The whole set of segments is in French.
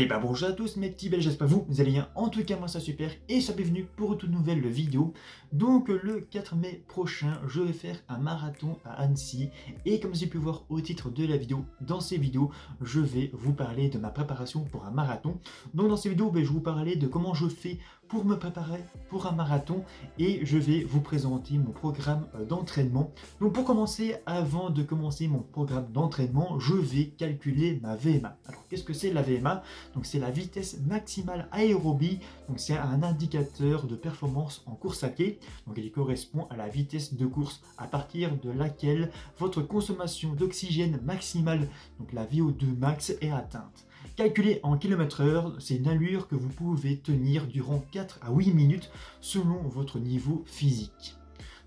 Et bah bonjour à tous mes petits belles, j'espère que vous allez bien, en tout cas moi ça super et soyez bienvenue pour une toute nouvelle vidéo. Donc le 4 mai prochain je vais faire un marathon à Annecy et comme vous avez pu voir au titre de la vidéo, dans ces vidéos je vais vous parler de ma préparation pour un marathon. Donc dans ces vidéos je vais vous parler de comment je fais pour me préparer pour un marathon et je vais vous présenter mon programme d'entraînement. Donc pour commencer, avant de commencer mon programme d'entraînement, je vais calculer ma VMA. Alors qu'est-ce que c'est la VMA? Donc c'est la vitesse maximale aérobie, donc c'est un indicateur de performance en course à pied, donc il correspond à la vitesse de course à partir de laquelle votre consommation d'oxygène maximale, donc la VO2 max, est atteinte. Calculé en km/h, c'est une allure que vous pouvez tenir durant 4 à 8 minutes selon votre niveau physique.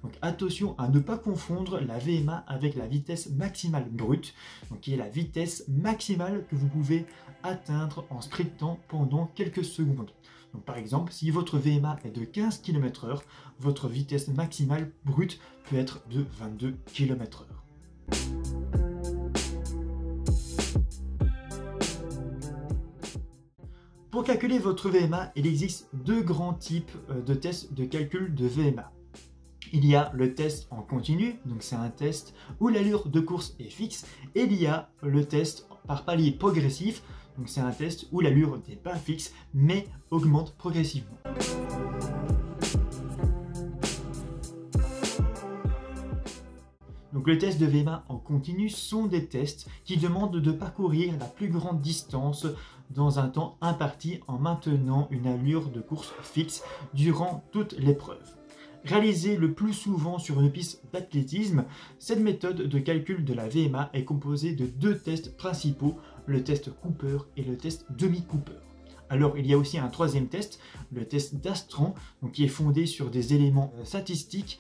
Donc attention à ne pas confondre la VMA avec la vitesse maximale brute, donc qui est la vitesse maximale que vous pouvez atteindre en sprintant pendant quelques secondes. Donc par exemple, si votre VMA est de 15 km/h, votre vitesse maximale brute peut être de 22 km/h. Pour calculer votre VMA, il existe deux grands types de tests de calcul de VMA. Il y a le test en continu, donc c'est un test où l'allure de course est fixe, et il y a le test par palier progressif, donc c'est un test où l'allure n'est pas fixe mais augmente progressivement. Donc le test de VMA en continu sont des tests qui demandent de parcourir la plus grande distance dans un temps imparti en maintenant une allure de course fixe durant toute l'épreuve. Réalisée le plus souvent sur une piste d'athlétisme, cette méthode de calcul de la VMA est composée de deux tests principaux, le test Cooper et le test demi-Cooper. Alors il y a aussi un troisième test, le test d'Astran, qui est fondé sur des éléments statistiques,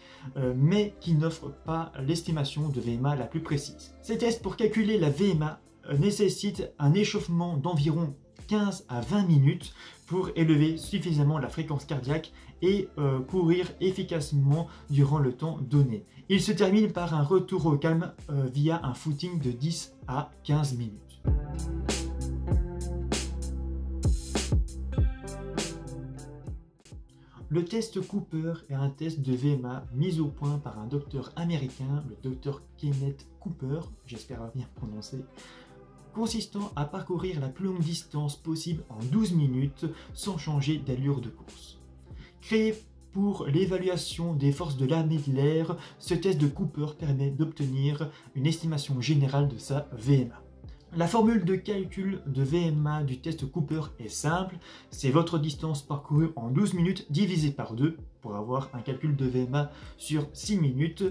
mais qui n'offre pas l'estimation de VMA la plus précise. Ces tests pour calculer la VMA nécessitent un échauffement d'environ 15 à 20 minutes pour élever suffisamment la fréquence cardiaque et courir efficacement durant le temps donné. Il se termine par un retour au calme via un footing de 10 à 15 minutes. Le test Cooper est un test de VMA mis au point par un docteur américain, le docteur Kenneth Cooper, j'espère bien prononcer, consistant à parcourir la plus longue distance possible en 12 minutes sans changer d'allure de course. Créé pour l'évaluation des forces de l'armée de l'air, ce test de Cooper permet d'obtenir une estimation générale de sa VMA. La formule de calcul de VMA du test Cooper est simple, c'est votre distance parcourue en 12 minutes divisé par 2 pour avoir un calcul de VMA sur 6 minutes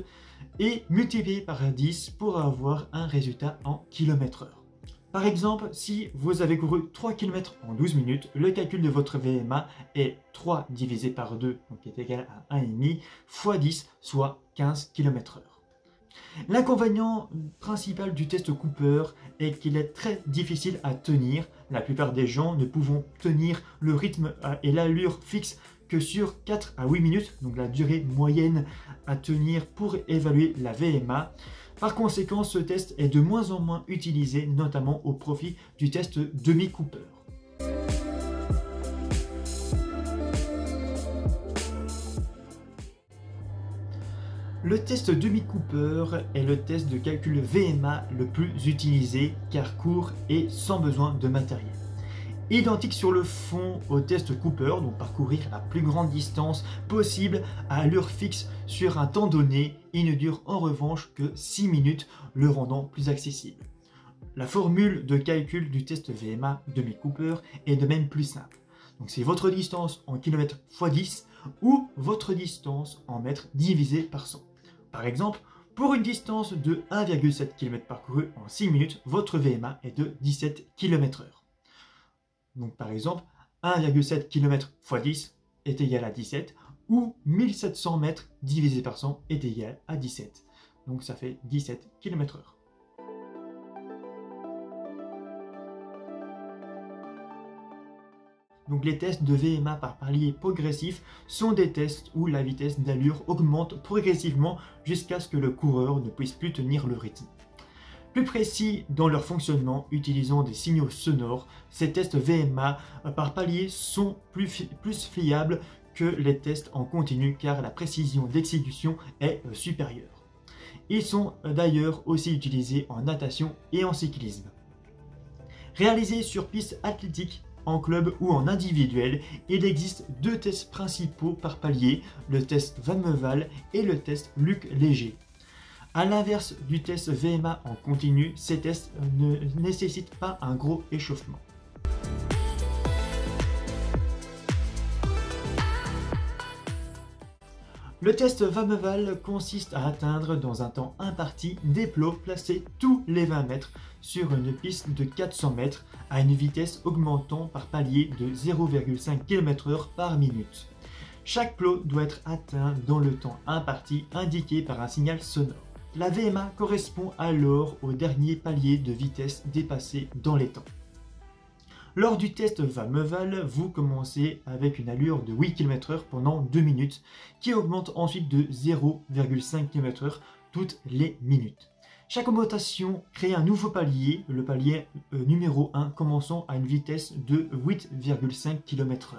et multiplié par 10 pour avoir un résultat en km/h. Par exemple, si vous avez couru 3 km en 12 minutes, le calcul de votre VMA est 3 divisé par 2, donc qui est égal à 1,5, fois 10, soit 15 km/h. L'inconvénient principal du test Cooper est qu'il est très difficile à tenir. La plupart des gens ne pouvant tenir le rythme et l'allure fixe que sur 4 à 8 minutes, donc la durée moyenne à tenir pour évaluer la VMA. Par conséquent, ce test est de moins en moins utilisé, notamment au profit du test demi-Cooper. Le test demi-Cooper est le test de calcul VMA le plus utilisé car court et sans besoin de matériel. Identique sur le fond au test Cooper, donc parcourir la plus grande distance possible à allure fixe sur un temps donné, il ne dure en revanche que 6 minutes, le rendant plus accessible. La formule de calcul du test VMA demi-Cooper est de même plus simple. Donc c'est votre distance en km x 10 ou votre distance en mètres divisé par 100. Par exemple, pour une distance de 1,7 km parcouru en 6 minutes, votre VMA est de 17 km/h. Donc par exemple, 1,7 km x 10 est égal à 17 ou 1700 mètres divisé par 100 est égal à 17. Donc ça fait 17 km/h. Donc les tests de VMA par palier progressif sont des tests où la vitesse d'allure augmente progressivement jusqu'à ce que le coureur ne puisse plus tenir le rythme. Plus précis dans leur fonctionnement, utilisant des signaux sonores, ces tests VMA par palier sont plus fiables que les tests en continu car la précision d'exécution est supérieure. Ils sont d'ailleurs aussi utilisés en natation et en cyclisme. Réalisés sur piste athlétique, en club ou en individuel, il existe deux tests principaux par palier, le test Van Meuval et le test Luc Léger. A l'inverse du test VMA en continu, ces tests ne nécessitent pas un gros échauffement. Le test Van Meuval consiste à atteindre dans un temps imparti des plots placés tous les 20 mètres sur une piste de 400 mètres à une vitesse augmentant par palier de 0,5 km/h par minute. Chaque plot doit être atteint dans le temps imparti indiqué par un signal sonore. La VMA correspond alors au dernier palier de vitesse dépassé dans les temps. Lors du test Van Meuval, vous commencez avec une allure de 8 km/h pendant 2 minutes, qui augmente ensuite de 0,5 km/h toutes les minutes. Chaque augmentation crée un nouveau palier, le palier numéro 1 commençant à une vitesse de 8,5 km/h.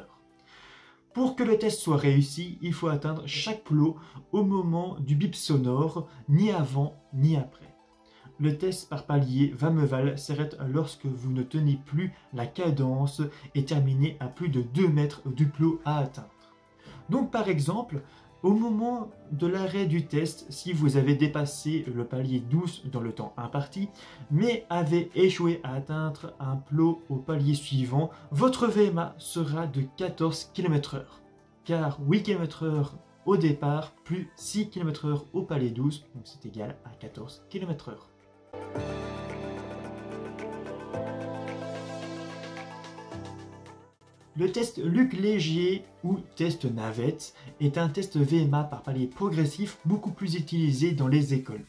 Pour que le test soit réussi, il faut atteindre chaque plot au moment du bip sonore, ni avant ni après. Le test par palier Van Meuval s'arrête lorsque vous ne tenez plus la cadence et terminez à plus de 2 mètres du plot à atteindre. Donc par exemple, au moment de l'arrêt du test, si vous avez dépassé le palier 12 dans le temps imparti, mais avez échoué à atteindre un plot au palier suivant, votre VMA sera de 14 km/h, car 8 km/h au départ plus 6 km/h au palier 12, donc c'est égal à 14 km/h. Le test Luc Léger ou test navette est un test VMA par palier progressif beaucoup plus utilisé dans les écoles.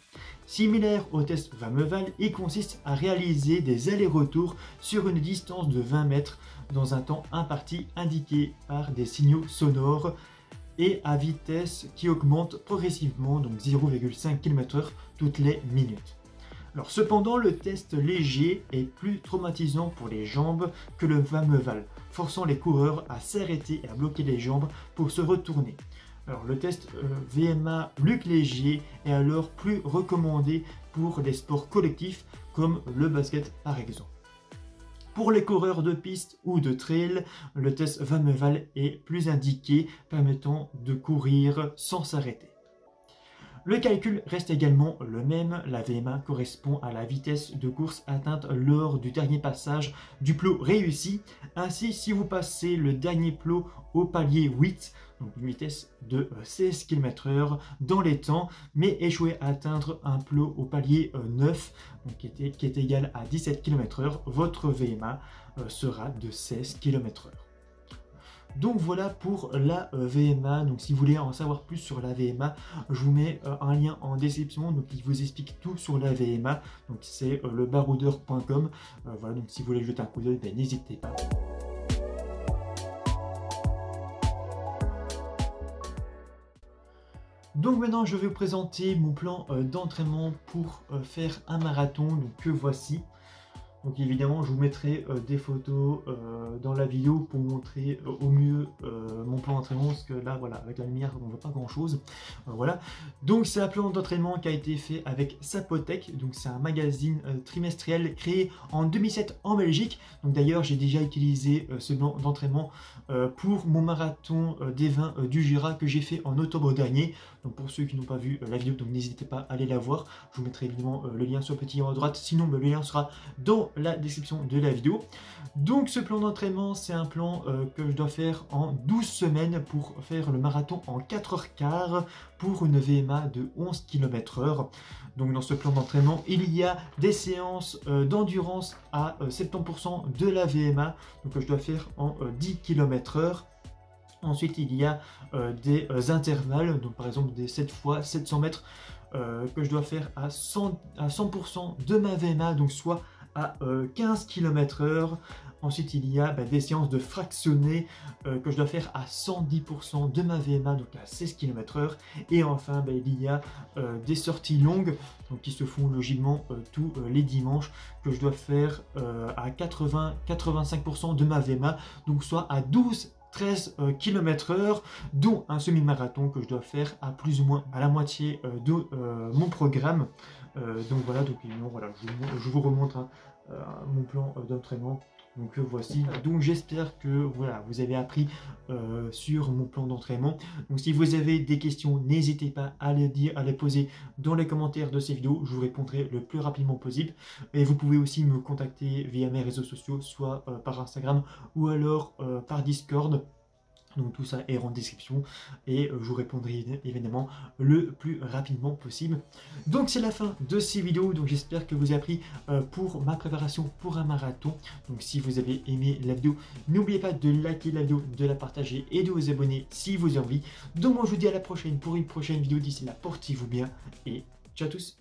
Similaire au test Van Meuval, il consiste à réaliser des allers-retours sur une distance de 20 mètres dans un temps imparti indiqué par des signaux sonores et à vitesse qui augmente progressivement, donc 0,5 km/h toutes les minutes. Alors, cependant, le test léger est plus traumatisant pour les jambes que le Van Meuval, forçant les coureurs à s'arrêter et à bloquer les jambes pour se retourner. Alors, le test VMA Luc Léger est alors plus recommandé pour les sports collectifs comme le basket par exemple. Pour les coureurs de piste ou de trail, le test Van Meuval est plus indiqué, permettant de courir sans s'arrêter. Le calcul reste également le même, la VMA correspond à la vitesse de course atteinte lors du dernier passage du plot réussi. Ainsi, si vous passez le dernier plot au palier 8, donc une vitesse de 16 km/h dans les temps, mais échouez à atteindre un plot au palier 9, donc qui est égal à 17 km/h, votre VMA sera de 16 km/h. Donc voilà pour la VMA. Donc si vous voulez en savoir plus sur la VMA, je vous mets un lien en description, donc il vous explique tout sur la VMA. Donc c'est lebaroudeur.com. Voilà, donc si vous voulez jeter un coup d'œil, ben, n'hésitez pas. Donc maintenant je vais vous présenter mon plan d'entraînement pour faire un marathon, donc que voici. Donc évidemment je vous mettrai des photos dans la vidéo pour montrer au mieux mon plan d'entraînement, parce que là voilà, avec la lumière on ne voit pas grand chose. Voilà, donc c'est un plan d'entraînement qui a été fait avec Sapotec, donc c'est un magazine trimestriel créé en 2007 en Belgique. Donc d'ailleurs j'ai déjà utilisé ce plan d'entraînement pour mon marathon des vins du Jura que j'ai fait en octobre dernier. Donc pour ceux qui n'ont pas vu la vidéo, donc n'hésitez pas à aller la voir. Je vous mettrai évidemment le lien sur le petit en haut à droite, sinon le lien sera dans la description de la vidéo. Donc ce plan d'entraînement, c'est un plan que je dois faire en 12 semaines pour faire le marathon en 4h15 pour une VMA de 11 km/h. Donc dans ce plan d'entraînement, il y a des séances d'endurance à 70% de la VMA, donc que je dois faire en 10 km/h. Ensuite, il y a des intervalles, donc par exemple des 7 fois 700 mètres que je dois faire à 100% de ma VMA, donc soit à 15 km/h. Ensuite, il y a des séances de fractionné que je dois faire à 110% de ma VMA, donc à 16 km/h. Et enfin, il y a des sorties longues donc, qui se font logiquement tous les dimanches, que je dois faire à 80-85% de ma VMA, donc soit à 12-13 km/h, dont un semi-marathon que je dois faire à plus ou moins à la moitié de mon programme. Donc voilà, je vous remontre mon plan d'entraînement. Donc voici, donc j'espère que voilà, vous avez appris sur mon plan d'entraînement. Donc si vous avez des questions, n'hésitez pas à les dire, à les poser dans les commentaires de ces vidéos, je vous répondrai le plus rapidement possible. Et vous pouvez aussi me contacter via mes réseaux sociaux, soit par Instagram ou alors par Discord. Donc tout ça est en description et je vous répondrai évidemment le plus rapidement possible. Donc c'est la fin de ces vidéos, donc j'espère que vous avez appris pour ma préparation pour un marathon. Donc si vous avez aimé la vidéo, n'oubliez pas de liker la vidéo, de la partager et de vous abonner si vous avez envie. Donc moi je vous dis à la prochaine pour une prochaine vidéo, d'ici là portez-vous bien et ciao à tous.